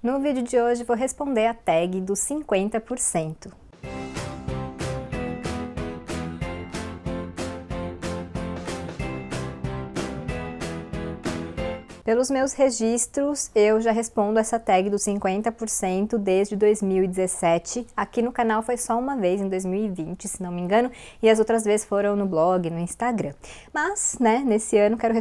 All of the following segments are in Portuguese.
No vídeo de hoje vou responder a tag dos 50%. Pelos meus registros, eu já respondo essa tag dos 50% desde 2017. Aqui no canal foi só uma vez, em 2020, se não me engano, e as outras vezes foram no blog, no Instagram. Mas, né, nesse ano quero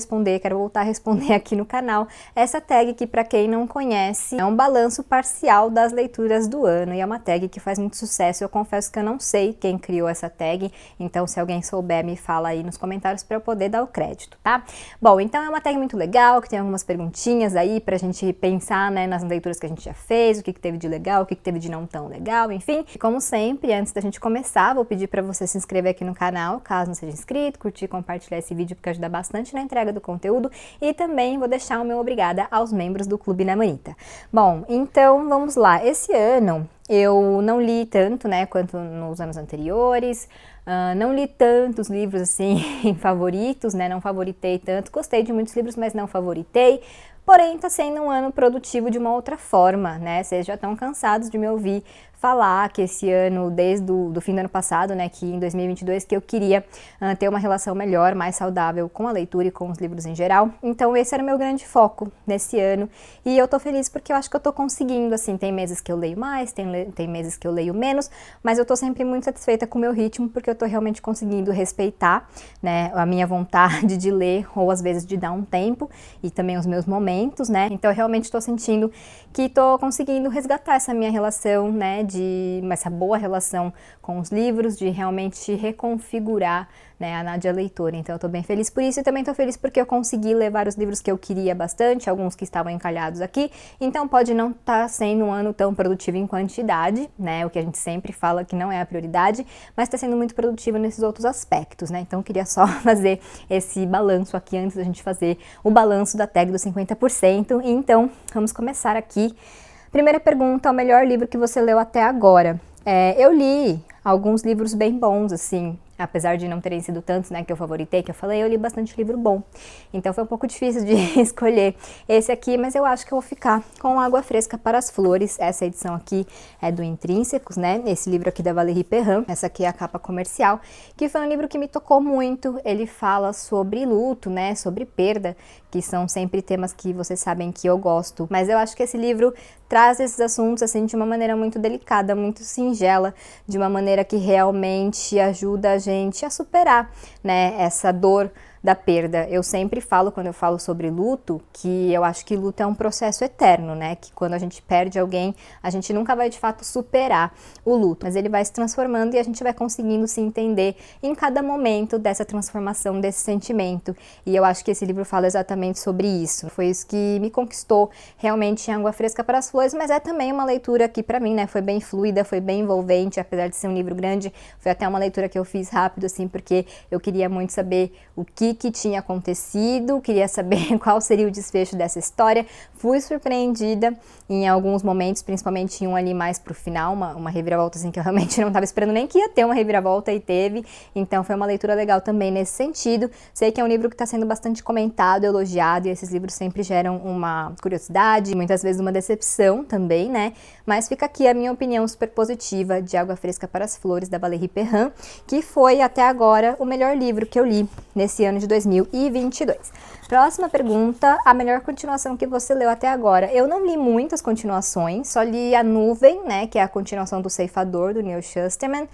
voltar a responder aqui no canal essa tag que, para quem não conhece, é um balanço parcial das leituras do ano, e é uma tag que faz muito sucesso. Eu confesso que eu não sei quem criou essa tag, então se alguém souber, me fala aí nos comentários para eu poder dar o crédito, tá? Bom, então é uma tag muito legal, que tem algumas perguntinhas aí pra gente pensar, né, nas leituras que a gente já fez, o que teve de legal, o que teve de não tão legal, enfim. E como sempre, antes da gente começar, vou pedir pra você se inscrever aqui no canal, caso não seja inscrito, curtir e compartilhar esse vídeo, porque ajuda bastante na entrega do conteúdo, e também vou deixar o meu obrigada aos membros do Clube da Manita. Bom, então vamos lá. Esse ano eu não li tanto, né, quanto nos anos anteriores. Não li tantos livros assim favoritos, né? Não favoritei tanto. Gostei de muitos livros, mas não favoritei. Porém, tá sendo um ano produtivo de uma outra forma, né? Vocês já estão cansados de me ouvir falar que esse ano, desde o fim do ano passado, né, que em 2022, que eu queria ter uma relação melhor, mais saudável com a leitura e com os livros em geral. Então esse era o meu grande foco nesse ano, e eu tô feliz porque eu acho que eu tô conseguindo, assim, tem meses que eu leio mais, tem meses que eu leio menos, mas eu tô sempre muito satisfeita com o meu ritmo, porque eu tô realmente conseguindo respeitar, né, a minha vontade de ler, ou às vezes de dar um tempo, e também os meus momentos, né, então eu realmente tô sentindo que tô conseguindo resgatar essa minha relação, né, essa boa relação com os livros, de realmente reconfigurar, né, a Nádia leitora. Então eu tô bem feliz por isso, e também tô feliz porque eu consegui ler vários livros que eu queria bastante, alguns que estavam encalhados aqui, então pode não estar sendo um ano tão produtivo em quantidade, né, o que a gente sempre fala que não é a prioridade, mas tá sendo muito produtivo nesses outros aspectos, né, então eu queria só fazer esse balanço aqui antes da gente fazer o balanço da tag dos 50%, então vamos começar aqui. Primeira pergunta, o melhor livro que você leu até agora? Eu li alguns livros bem bons, assim, apesar de não terem sido tantos, né, que eu favoritei, que eu falei, eu li bastante livro bom. Então foi um pouco difícil de escolher esse aqui, mas eu acho que eu vou ficar com Água Fresca para as Flores. Essa edição aqui é do Intrínsecos, né, esse livro aqui da Valérie Perrin, essa aqui é a capa comercial, que foi um livro que me tocou muito. Ele fala sobre luto, né, sobre perda, que são sempre temas que vocês sabem que eu gosto, mas eu acho que esse livro traz esses assuntos, assim, de uma maneira muito delicada, muito singela, de uma maneira que realmente ajuda a gente a superar, né, essa dor da perda. Eu sempre falo, quando eu falo sobre luto, que eu acho que luto é um processo eterno, né, que quando a gente perde alguém, a gente nunca vai de fato superar o luto, mas ele vai se transformando e a gente vai conseguindo se entender em cada momento dessa transformação, desse sentimento, e eu acho que esse livro fala exatamente sobre isso. Foi isso que me conquistou realmente em Água Fresca para as Flores, mas é também uma leitura que para mim, né, foi bem fluida, foi bem envolvente, apesar de ser um livro grande, foi até uma leitura que eu fiz rápido, assim, porque eu queria muito saber o que tinha acontecido, queria saber qual seria o desfecho dessa história. Fui surpreendida em alguns momentos, principalmente em um ali mais pro final, uma reviravolta assim que eu realmente não estava esperando nem que ia ter uma reviravolta, e teve. Então foi uma leitura legal também nesse sentido. Sei que é um livro que está sendo bastante comentado, elogiado, e esses livros sempre geram uma curiosidade, muitas vezes uma decepção também, né? Mas fica aqui a minha opinião super positiva de Água Fresca para as Flores, da Valérie Perrin, que foi até agora o melhor livro que eu li nesse ano de 2022. Próxima pergunta, a melhor continuação que você leu até agora? Eu não li muitas continuações, só li A Nuvem, né, que é a continuação do Ceifador, do Neil Shusterman.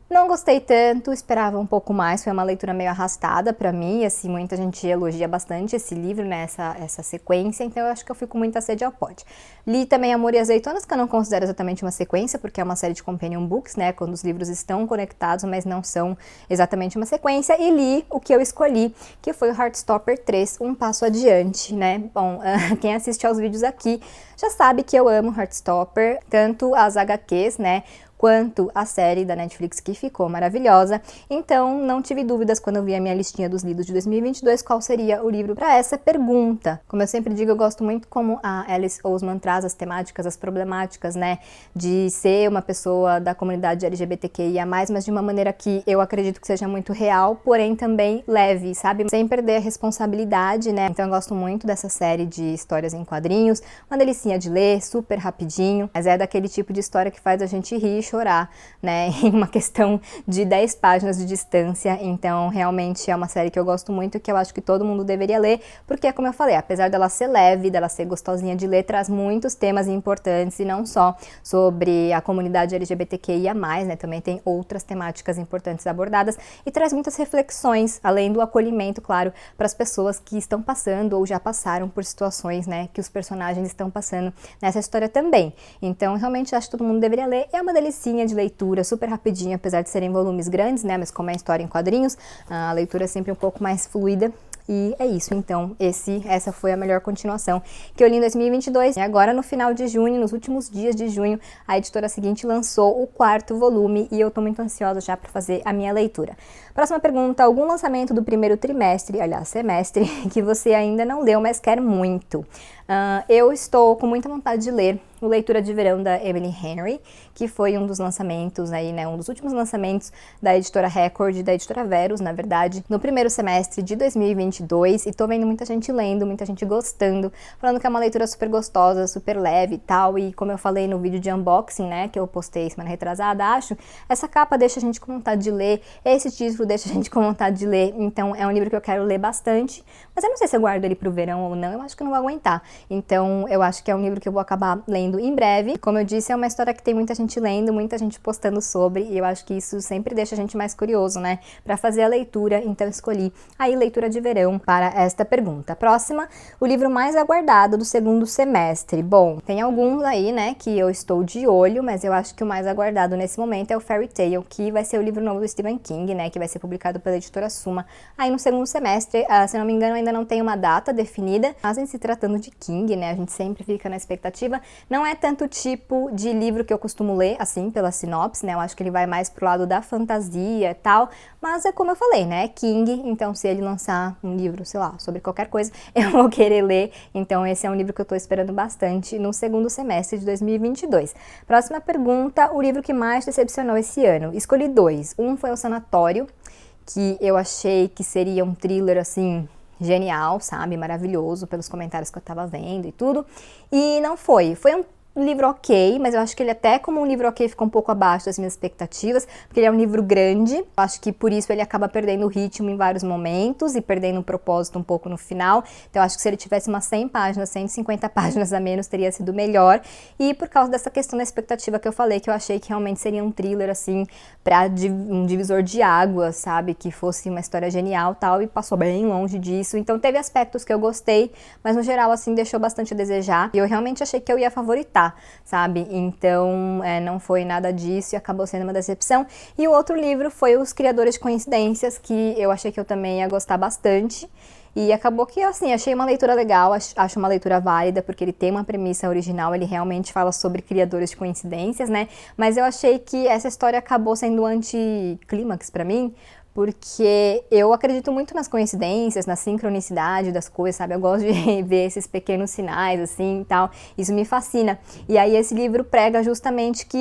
Não gostei tanto, esperava um pouco mais, foi uma leitura meio arrastada pra mim, assim, muita gente elogia bastante esse livro, né, essa sequência, então eu acho que eu fui com muita sede ao pote. Li também Amor e Azeitonas, que eu não considero exatamente uma sequência, porque é uma série de companion books, né, quando os livros estão conectados, mas não são exatamente uma sequência, e li o que eu escolhi, que foi o Heartstopper 3, Um Passo Adiante, né. Bom, quem assiste aos vídeos aqui já sabe que eu amo Heartstopper, tanto as HQs, né, quanto a série da Netflix, que ficou maravilhosa. Então, não tive dúvidas quando eu vi a minha listinha dos lidos de 2022, qual seria o livro para essa pergunta. Como eu sempre digo, eu gosto muito como a Alice Oseman traz as temáticas, as problemáticas, né, de ser uma pessoa da comunidade LGBTQIA+, mas de uma maneira que eu acredito que seja muito real, porém também leve, sabe? Sem perder a responsabilidade, né? Então eu gosto muito dessa série de histórias em quadrinhos, uma delicinha de ler, super rapidinho, mas é daquele tipo de história que faz a gente rir e chorar, né? Em uma questão de 10 páginas de distância. Então realmente é uma série que eu gosto muito, que eu acho que todo mundo deveria ler, porque como eu falei, apesar dela ser leve, dela ser gostosinha de ler, traz muitos temas importantes, e não só sobre a comunidade LGBTQIA+, né? Também tem outras temáticas importantes abordadas, e traz muitas reflexões, além do acolhimento, claro, para as pessoas que estão passando ou já passaram por situações, né, que os personagens estão passando nessa história também. Então, realmente acho que todo mundo deveria ler. É uma delicinha de leitura, super rapidinho, apesar de serem volumes grandes, né, mas como é história em quadrinhos, a leitura é sempre um pouco mais fluida. E é isso, então, essa foi a melhor continuação que eu li em 2022. E agora, no final de junho, nos últimos dias de junho, a editora seguinte lançou o 4º volume, e eu tô muito ansiosa já para fazer a minha leitura. Próxima pergunta: algum lançamento do primeiro trimestre, aliás, semestre, que você ainda não leu, mas quer muito? Eu estou com muita vontade de ler o Leitura de Verão da Emily Henry, que foi um dos lançamentos aí, né, um dos últimos lançamentos da editora Record, da editora Verus, na verdade, no primeiro semestre de 2022, e tô vendo muita gente lendo, muita gente gostando, falando que é uma leitura super gostosa, super leve e tal, e como eu falei no vídeo de unboxing, né, que eu postei semana retrasada, acho, essa capa deixa a gente com vontade de ler, esse título deixa a gente com vontade de ler, então é um livro que eu quero ler bastante, mas eu não sei se eu guardo ele pro verão ou não, eu acho que eu não vou aguentar, então eu acho que é um livro que eu vou acabar lendo em breve. Como eu disse, é uma história que tem muita gente lendo, muita gente postando sobre, e eu acho que isso sempre deixa a gente mais curioso, né, para fazer a leitura. Então escolhi aí Leitura de Verão para esta pergunta. Próxima: o livro mais aguardado do segundo semestre. Bom, tem alguns aí, né, que eu estou de olho, mas eu acho que o mais aguardado nesse momento é o Fairy Tail, que vai ser o livro novo do Stephen King, né, que vai ser publicado pela editora Suma aí no segundo semestre. Se não me engano, ainda não tem uma data definida, mas em se tratando de King, né, a gente sempre fica na expectativa. Não é tanto o tipo de livro que eu costumo ler, assim, pela sinopse, né? Eu acho que ele vai mais pro lado da fantasia e tal, mas é como eu falei, né? King, então se ele lançar um livro, sei lá, sobre qualquer coisa, eu vou querer ler. Então esse é um livro que eu tô esperando bastante no segundo semestre de 2022. Próxima pergunta: o livro que mais decepcionou esse ano? Escolhi 2. Um foi O Sanatório, que eu achei que seria um thriller, assim, genial, sabe, maravilhoso, pelos comentários que eu tava vendo e tudo, e não foi. Foi um livro ok, mas eu acho que ele até como um livro ok ficou um pouco abaixo das minhas expectativas, porque ele é um livro grande, eu acho que por isso ele acaba perdendo o ritmo em vários momentos e perdendo o propósito um pouco no final. Então eu acho que se ele tivesse umas 100 páginas, 150 páginas a menos, teria sido melhor, e por causa dessa questão da expectativa que eu falei, que eu achei que realmente seria um thriller, assim, pra um divisor de águas, sabe, que fosse uma história genial tal, e passou bem longe disso. Então teve aspectos que eu gostei, mas no geral, assim, deixou bastante a desejar, e eu realmente achei que eu ia favoritar, sabe? Então, não foi nada disso e acabou sendo uma decepção. E o outro livro foi Os Criadores de Coincidências, que eu achei que eu também ia gostar bastante. E acabou que, assim, achei uma leitura legal, acho uma leitura válida, porque ele tem uma premissa original, ele realmente fala sobre criadores de coincidências, né? Mas eu achei que essa história acabou sendo anticlímax pra mim, porque eu acredito muito nas coincidências, na sincronicidade das coisas, sabe? Eu gosto de ver esses pequenos sinais, assim, e tal. Isso me fascina. E aí esse livro prega justamente que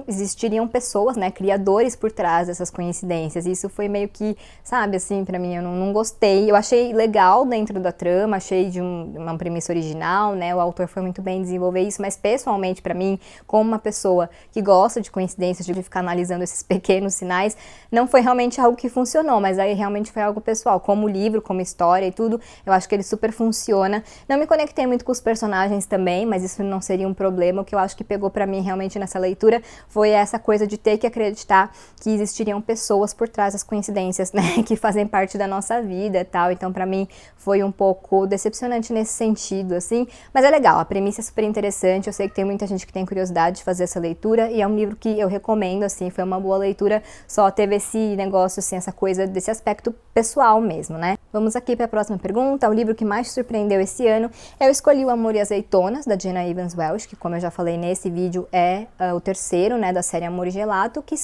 existiriam pessoas, né, criadores por trás dessas coincidências. Isso foi meio que, sabe, assim, pra mim, eu não gostei. Eu achei legal dentro da trama, achei de uma premissa original, né? O autor foi muito bem desenvolver isso, mas pessoalmente, pra mim, como uma pessoa que gosta de coincidências, de ficar analisando esses pequenos sinais, não foi realmente algo que funcionou, mas aí realmente foi algo pessoal, como livro, como história e tudo, eu acho que ele super funciona. Não me conectei muito com os personagens também, mas isso não seria um problema. O que eu acho que pegou pra mim realmente nessa leitura foi essa coisa de ter que acreditar que existiriam pessoas por trás das coincidências, né, que fazem parte da nossa vida e tal. Então pra mim foi um pouco decepcionante nesse sentido, assim, mas é legal, a premissa é super interessante. Eu sei que tem muita gente que tem curiosidade de fazer essa leitura, e é um livro que eu recomendo, assim, foi uma boa leitura, só teve esse negócio, assim, essa coisa desse aspecto pessoal mesmo, né? Vamos aqui para a próxima pergunta. O livro que mais te surpreendeu esse ano, eu escolhi O Amor e Azeitonas, da Jenna Evans Welch, que, como eu já falei nesse vídeo, é o terceiro, né, da série Amor e Gelato, que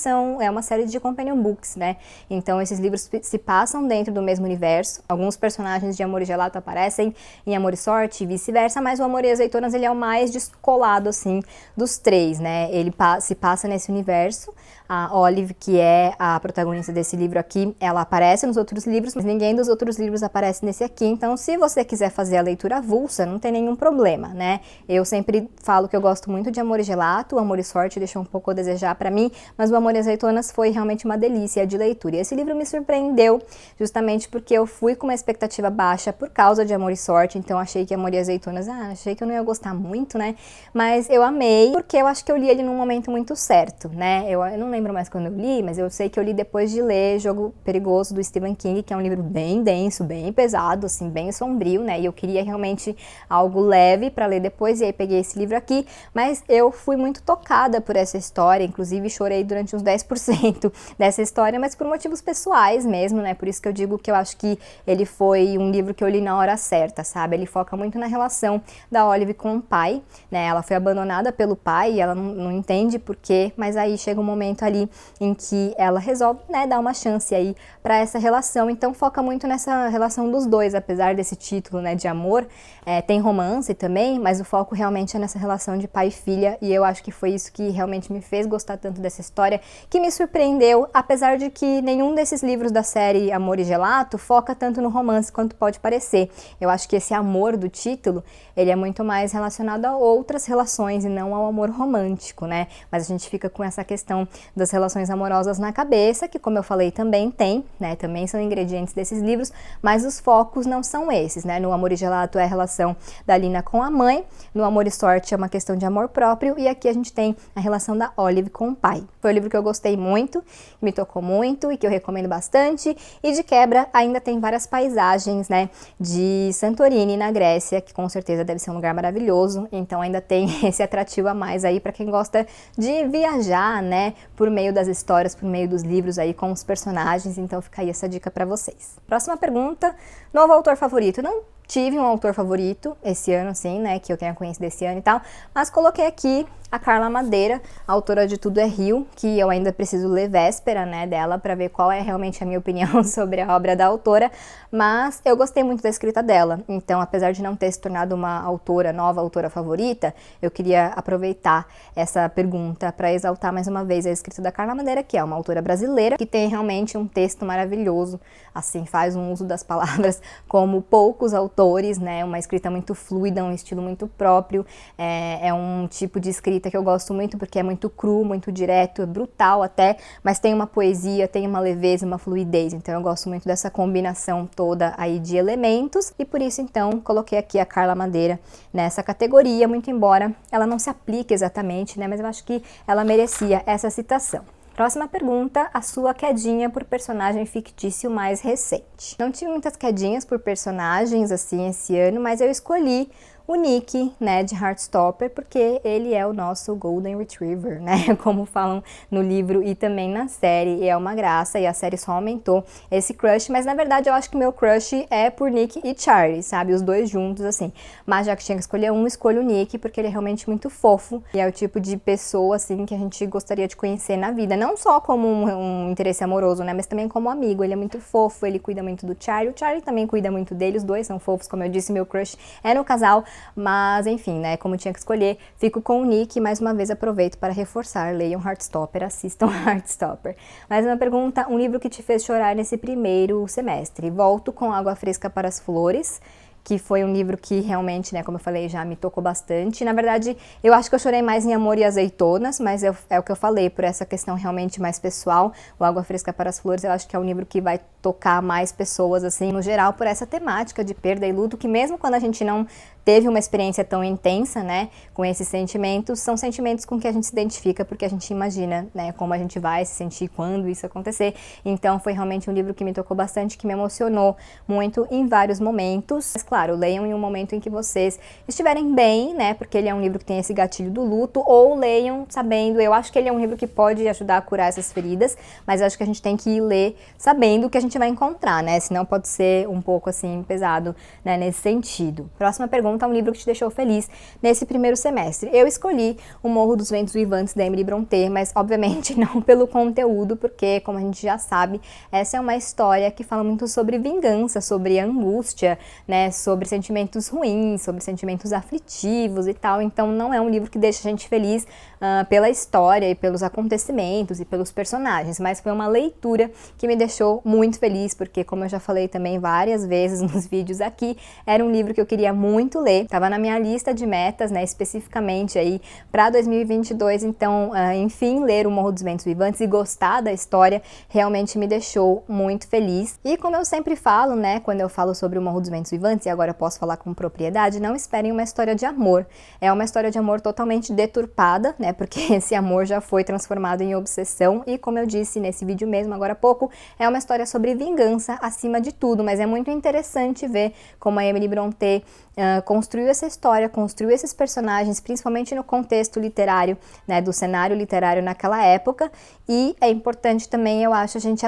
é uma série de companion books, né? Então esses livros se passam dentro do mesmo universo. Alguns personagens de Amor e Gelato aparecem em Amor e Sorte e vice-versa, mas o Amor e Azeitonas, ele é o mais descolado, assim, dos três, né? Ele se passa nesse universo. A Olive, que é a protagonista desse livro aqui, ela aparece nos outros livros, mas ninguém dos outros livros aparece nesse aqui. Então, se você quiser fazer a leitura avulsa, não tem nenhum problema, né? Eu sempre falo que eu gosto muito de Amor e Gelato, o Amor e Sorte deixou um pouco a desejar pra mim, mas o Amor e Azeitonas foi realmente uma delícia de leitura. E esse livro me surpreendeu justamente porque eu fui com uma expectativa baixa por causa de Amor e Sorte, então achei que Amor e Azeitonas, achei que eu não ia gostar muito, né? Mas eu amei, porque eu acho que eu li ele num momento muito certo, né? Eu não lembro mais quando eu li, mas eu sei que eu li depois de ler Jogo Perigoso, do Stephen King, que é um livro bem denso, bem pesado, assim, bem sombrio, né? E eu queria realmente algo leve para ler depois, e aí peguei esse livro aqui, mas eu fui muito tocada por essa história, inclusive chorei durante uns 10% dessa história, mas por motivos pessoais mesmo, né? Por isso que eu digo que eu acho que ele foi um livro que eu li na hora certa, sabe? Ele foca muito na relação da Olive com o pai, né? Ela foi abandonada pelo pai e ela não entende por quê, mas aí chega um momento ali em que ela resolve, né, dar uma chance aí para essa relação. Então foca muito nessa relação dos dois, apesar desse título, né, de amor, tem romance também, mas o foco realmente é nessa relação de pai e filha, e eu acho que foi isso que realmente me fez gostar tanto dessa história, que me surpreendeu, apesar de que nenhum desses livros da série Amor e Gelato foca tanto no romance quanto pode parecer. Eu acho que esse amor do título, ele é muito mais relacionado a outras relações e não ao amor romântico, né? Mas a gente fica com essa questão das relações amorosas na cabeça, que, como eu falei, também tem, né? Também são ingredientes desses livros, mas os focos não são esses, né? No Amor e Gelato é a relação da Lina com a mãe, no Amor e Sorte é uma questão de amor próprio, e aqui a gente tem a relação da Olive com o pai. Foi um livro que eu gostei muito, me tocou muito e que eu recomendo bastante, e de quebra ainda tem várias paisagens, né, de Santorini, na Grécia, que com certeza deve ser um lugar maravilhoso, então ainda tem esse atrativo a mais aí para quem gosta de viajar, né, por meio das histórias, por meio dos livros aí com os personagens, então fica aí essa dica para vocês. Próxima pergunta, novo autor favorito? Não tive um autor favorito esse ano, assim, né, que eu tenha conhecido esse ano e tal, mas coloquei aqui a Carla Madeira, autora de Tudo é Rio, que eu ainda preciso ler Véspera, né, dela, para ver qual é realmente a minha opinião sobre a obra da autora, mas eu gostei muito da escrita dela, então, apesar de não ter se tornado uma nova autora favorita, eu queria aproveitar essa pergunta para exaltar mais uma vez a escrita da Carla Madeira, que é uma autora brasileira, que tem realmente um texto maravilhoso, assim, faz um uso das palavras como poucos autores, né, uma escrita muito fluida, um estilo muito próprio, é um tipo de escrita que eu gosto muito porque é muito cru, muito direto, é brutal até, mas tem uma poesia, tem uma leveza, uma fluidez, então eu gosto muito dessa combinação toda aí de elementos, e por isso então coloquei aqui a Carla Madeira nessa categoria, muito embora ela não se aplique exatamente, né, mas eu acho que ela merecia essa citação. Próxima pergunta, a sua quedinha por personagem fictício mais recente. Não tive muitas quedinhas por personagens assim esse ano, mas eu escolhi o Nick, né, de Heartstopper, porque ele é o nosso Golden Retriever, né, como falam no livro e também na série, e é uma graça, e a série só aumentou esse crush, mas na verdade eu acho que meu crush é por Nick e Charlie, sabe, os dois juntos, assim, mas já que tinha que escolher um, escolho o Nick, porque ele é realmente muito fofo, e é o tipo de pessoa, assim, que a gente gostaria de conhecer na vida, não só como um interesse amoroso, né, mas também como amigo, ele é muito fofo, ele cuida muito do Charlie, o Charlie também cuida muito dele, os dois são fofos, como eu disse, meu crush é no casal, mas enfim, né, como tinha que escolher, fico com o Nick e mais uma vez aproveito para reforçar, leiam Heartstopper, assistam Heartstopper. Mais uma pergunta, um livro que te fez chorar nesse primeiro semestre? Volto com Água Fresca para as Flores, que foi um livro que realmente, né, como eu falei, já me tocou bastante. Na verdade, eu acho que eu chorei mais em Amor e Azeitonas, mas é o que eu falei, por essa questão realmente mais pessoal. O Água Fresca para as Flores, eu acho que é um livro que vai tocar mais pessoas, assim, no geral, por essa temática de perda e luto, que mesmo quando a gente não teve uma experiência tão intensa, né, com esses sentimentos, são sentimentos com que a gente se identifica, porque a gente imagina, né, como a gente vai se sentir quando isso acontecer. Então foi realmente um livro que me tocou bastante, que me emocionou muito em vários momentos. Mas claro, leiam em um momento em que vocês estiverem bem, né, porque ele é um livro que tem esse gatilho do luto, ou leiam sabendo, eu acho que ele é um livro que pode ajudar a curar essas feridas, mas eu acho que a gente tem que ler sabendo o que a gente vai encontrar, né, senão pode ser um pouco assim pesado, né, nesse sentido. Próxima pergunta, um livro que te deixou feliz nesse primeiro semestre. Eu escolhi O Morro dos Ventos Vivantes, da Emily Brontë, mas obviamente não pelo conteúdo, porque como a gente já sabe, essa é uma história que fala muito sobre vingança, sobre angústia, né, sobre sentimentos ruins, sobre sentimentos aflitivos e tal, então não é um livro que deixa a gente feliz pela história e pelos acontecimentos e pelos personagens, mas foi uma leitura que me deixou muito feliz, porque como eu já falei também várias vezes nos vídeos aqui, era um livro que eu queria muito ler, estava na minha lista de metas, né, especificamente aí para 2022, então, enfim, ler O Morro dos Ventos Vivantes e gostar da história realmente me deixou muito feliz. E como eu sempre falo, né, quando eu falo sobre O Morro dos Ventos Vivantes, e agora eu posso falar com propriedade, não esperem uma história de amor. É uma história de amor totalmente deturpada, né, porque esse amor já foi transformado em obsessão e, como eu disse nesse vídeo mesmo agora há pouco, é uma história sobre vingança acima de tudo, mas é muito interessante ver como a Emily Brontë construiu essa história, construiu esses personagens, principalmente no contexto literário, né, do cenário literário naquela época, e é importante também, eu acho, a gente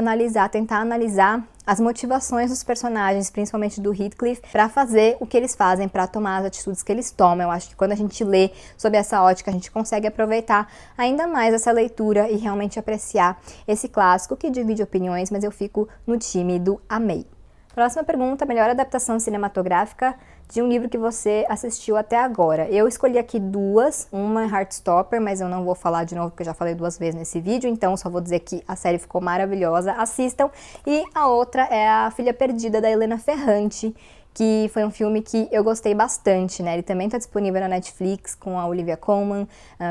tentar analisar as motivações dos personagens, principalmente do Heathcliff, para fazer o que eles fazem, para tomar as atitudes que eles tomam. Eu acho que quando a gente lê sob essa ótica, a gente consegue aproveitar ainda mais essa leitura e realmente apreciar esse clássico que divide opiniões, mas eu fico no time do amei. Próxima pergunta, melhor adaptação cinematográfica de um livro que você assistiu até agora. Eu escolhi aqui duas, uma é Heartstopper, mas eu não vou falar de novo porque eu já falei 2 vezes nesse vídeo, então só vou dizer que a série ficou maravilhosa, assistam. E a outra é A Filha Perdida, da Elena Ferrante, que foi um filme que eu gostei bastante, né? Ele também está disponível na Netflix, com a Olivia Colman,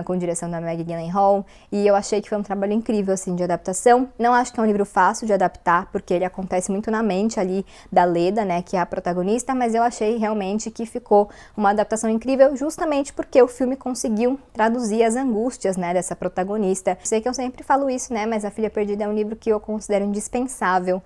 com direção da Maggie Gyllenhaal, e eu achei que foi um trabalho incrível, assim, de adaptação. Não acho que é um livro fácil de adaptar, porque ele acontece muito na mente ali da Leda, né, que é a protagonista, mas eu achei realmente que ficou uma adaptação incrível, justamente porque o filme conseguiu traduzir as angústias, né, dessa protagonista. Sei que eu sempre falo isso, né, mas A Filha Perdida é um livro que eu considero indispensável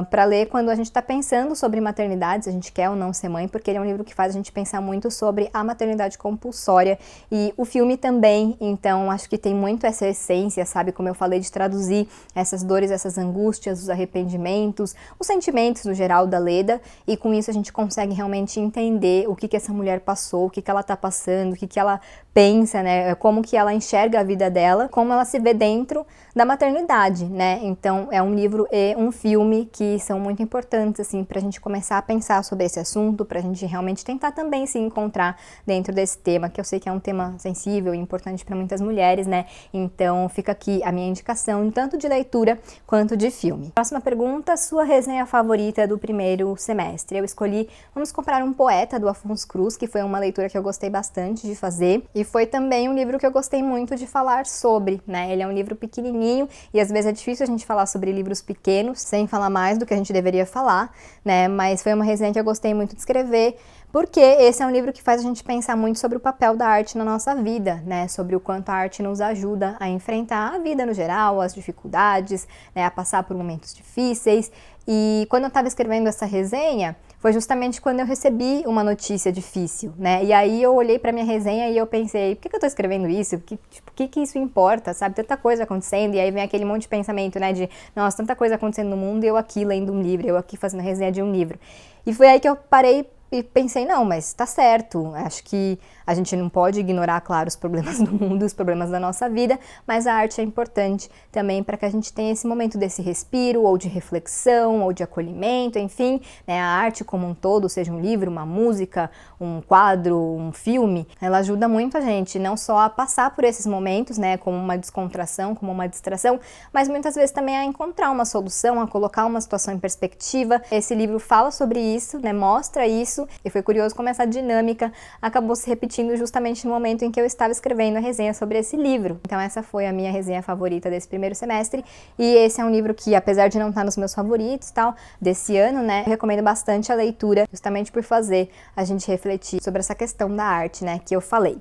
para ler quando a gente está pensando sobre maternidade, se a gente quer ou não ser mãe, porque ele é um livro que faz a gente pensar muito sobre a maternidade compulsória, e o filme também, então acho que tem muito essa essência, sabe, como eu falei, de traduzir essas dores, essas angústias, os arrependimentos, os sentimentos no geral da Leda, e com isso a gente consegue realmente entender o que essa mulher passou, o que ela tá passando, o que ela pensa, né, como que ela enxerga a vida dela, como ela se vê dentro da maternidade, né, então é um livro e um filme que são muito importantes, assim, pra gente começar a pensar sobre esse assunto, pra gente realmente tentar também se encontrar dentro desse tema, que eu sei que é um tema sensível e importante para muitas mulheres, né, então fica aqui a minha indicação, tanto de leitura quanto de filme. Próxima pergunta, sua resenha favorita do primeiro semestre? Eu escolhi Vamos Comprar um Poeta, do Afonso Cruz, que foi uma leitura que eu gostei bastante de fazer, e foi também um livro que eu gostei muito de falar sobre, né, ele é um livro pequenininho, e às vezes é difícil a gente falar sobre livros pequenos, sem falar mais do que a gente deveria falar, né, mas foi uma resenha que eu gostei muito de escrever, porque esse é um livro que faz a gente pensar muito sobre o papel da arte na nossa vida, né, sobre o quanto a arte nos ajuda a enfrentar a vida no geral, as dificuldades, né, a passar por momentos difíceis, e quando eu estava escrevendo essa resenha, foi justamente quando eu recebi uma notícia difícil, né? E aí eu olhei pra minha resenha e eu pensei, por que eu tô escrevendo isso? O que isso importa, sabe? Tanta coisa acontecendo, e aí vem aquele monte de pensamento, né? De, nossa, tanta coisa acontecendo no mundo e eu aqui lendo um livro, eu aqui fazendo a resenha de um livro. E foi aí que eu parei e pensei, não, mas tá certo, acho que a gente não pode ignorar, claro, os problemas do mundo, os problemas da nossa vida, mas a arte é importante também para que a gente tenha esse momento desse respiro, ou de reflexão, ou de acolhimento, enfim, né, a arte como um todo, seja um livro, uma música, um quadro, um filme, ela ajuda muito a gente, não só a passar por esses momentos, né, como uma descontração, como uma distração, mas muitas vezes também a encontrar uma solução, a colocar uma situação em perspectiva. Esse livro fala sobre isso, né, mostra isso, isso, e foi curioso como essa dinâmica acabou se repetindo justamente no momento em que eu estava escrevendo a resenha sobre esse livro. Então essa foi a minha resenha favorita desse primeiro semestre, e esse é um livro que, apesar de não estar nos meus favoritos e tal, desse ano, né, eu recomendo bastante a leitura, justamente por fazer a gente refletir sobre essa questão da arte, né, que eu falei.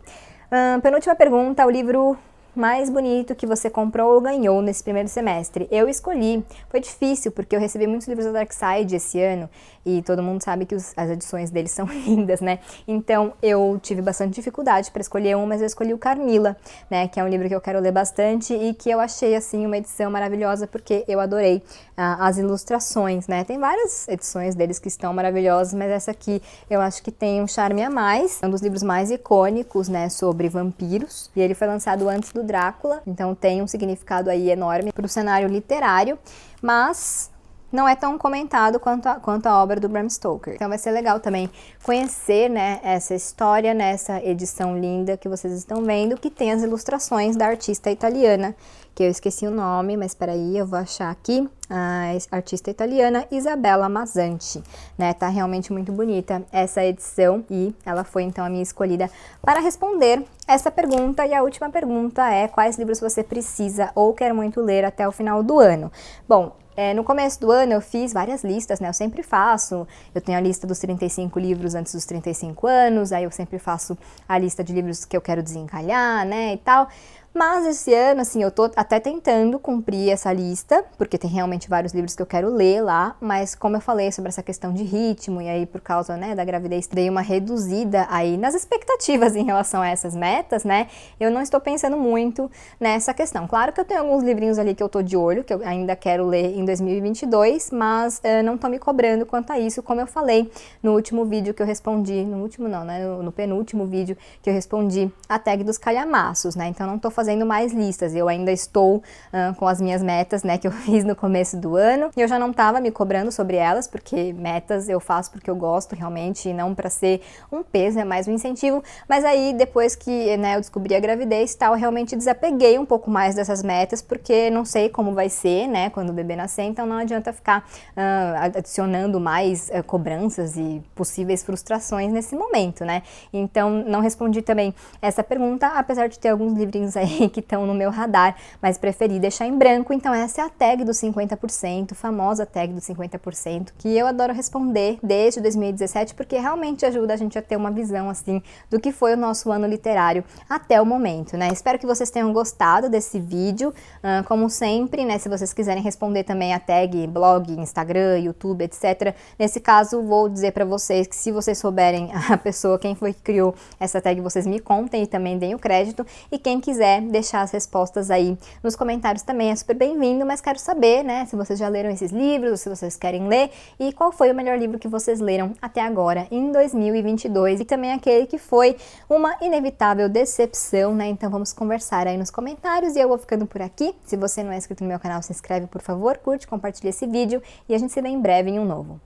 Penúltima pergunta, o livro mais bonito que você comprou ou ganhou nesse primeiro semestre? Eu escolhi, foi difícil porque eu recebi muitos livros da Darkside esse ano e todo mundo sabe que as edições deles são lindas, né? Então eu tive bastante dificuldade para escolher um, mas eu escolhi o Carmilla, né? Que é um livro que eu quero ler bastante e que eu achei, assim, uma edição maravilhosa porque eu adorei as ilustrações, né? Tem várias edições deles que estão maravilhosas, mas essa aqui eu acho que tem um charme a mais. É um dos livros mais icônicos, né? Sobre vampiros, e ele foi lançado antes do Drácula, então tem um significado aí enorme para o cenário literário, mas não é tão comentado quanto a obra do Bram Stoker. Então vai ser legal também conhecer, né, essa história nessa edição linda que vocês estão vendo, que tem as ilustrações da artista italiana, que eu esqueci o nome, mas peraí, eu vou achar aqui, a artista italiana Isabella Mazzanti, né, tá realmente muito bonita essa edição, e ela foi então a minha escolhida para responder essa pergunta. E a última pergunta é: quais livros você precisa ou quer muito ler até o final do ano? Bom, no começo do ano eu fiz várias listas, né, eu sempre faço, eu tenho a lista dos 35 livros antes dos 35 anos, aí eu sempre faço a lista de livros que eu quero desencalhar, né, e tal. Mas esse ano, assim, eu tô até tentando cumprir essa lista, porque tem realmente vários livros que eu quero ler lá, mas como eu falei sobre essa questão de ritmo, e aí por causa, né, da gravidez, dei uma reduzida aí nas expectativas em relação a essas metas, né, eu não estou pensando muito nessa questão. Claro que eu tenho alguns livrinhos ali que eu tô de olho, que eu ainda quero ler em 2022, mas não tô me cobrando quanto a isso, como eu falei no último vídeo que eu respondi, no último não, né, no penúltimo vídeo que eu respondi a tag dos calhamaços, né, então não tô fazendo mais listas, eu ainda estou com as minhas metas, né, que eu fiz no começo do ano, e eu já não estava me cobrando sobre elas, porque metas eu faço porque eu gosto realmente, e não para ser um peso, é mais um incentivo. Mas aí depois que, né, eu descobri a gravidez e tal, eu realmente desapeguei um pouco mais dessas metas, porque não sei como vai ser, né, quando o bebê nascer, então não adianta ficar adicionando mais cobranças e possíveis frustrações nesse momento, né. Então não respondi também essa pergunta, apesar de ter alguns livrinhos aí que estão no meu radar, mas preferi deixar em branco. Então essa é a tag dos 50%, famosa tag dos 50%, que eu adoro responder desde 2017, porque realmente ajuda a gente a ter uma visão, assim, do que foi o nosso ano literário até o momento, né? Espero que vocês tenham gostado desse vídeo, como sempre, né, se vocês quiserem responder também a tag blog, Instagram, YouTube, etc. Nesse caso, vou dizer para vocês que se vocês souberem a pessoa, quem foi que criou essa tag, vocês me contem e também deem o crédito, e quem quiser deixar as respostas aí nos comentários também é super bem-vindo, mas quero saber, né, se vocês já leram esses livros, ou se vocês querem ler, e qual foi o melhor livro que vocês leram até agora, em 2022, e também aquele que foi uma inevitável decepção, né, então vamos conversar aí nos comentários, e eu vou ficando por aqui. Se você não é inscrito no meu canal, se inscreve, por favor, curte, compartilha esse vídeo, e a gente se vê em breve em um novo.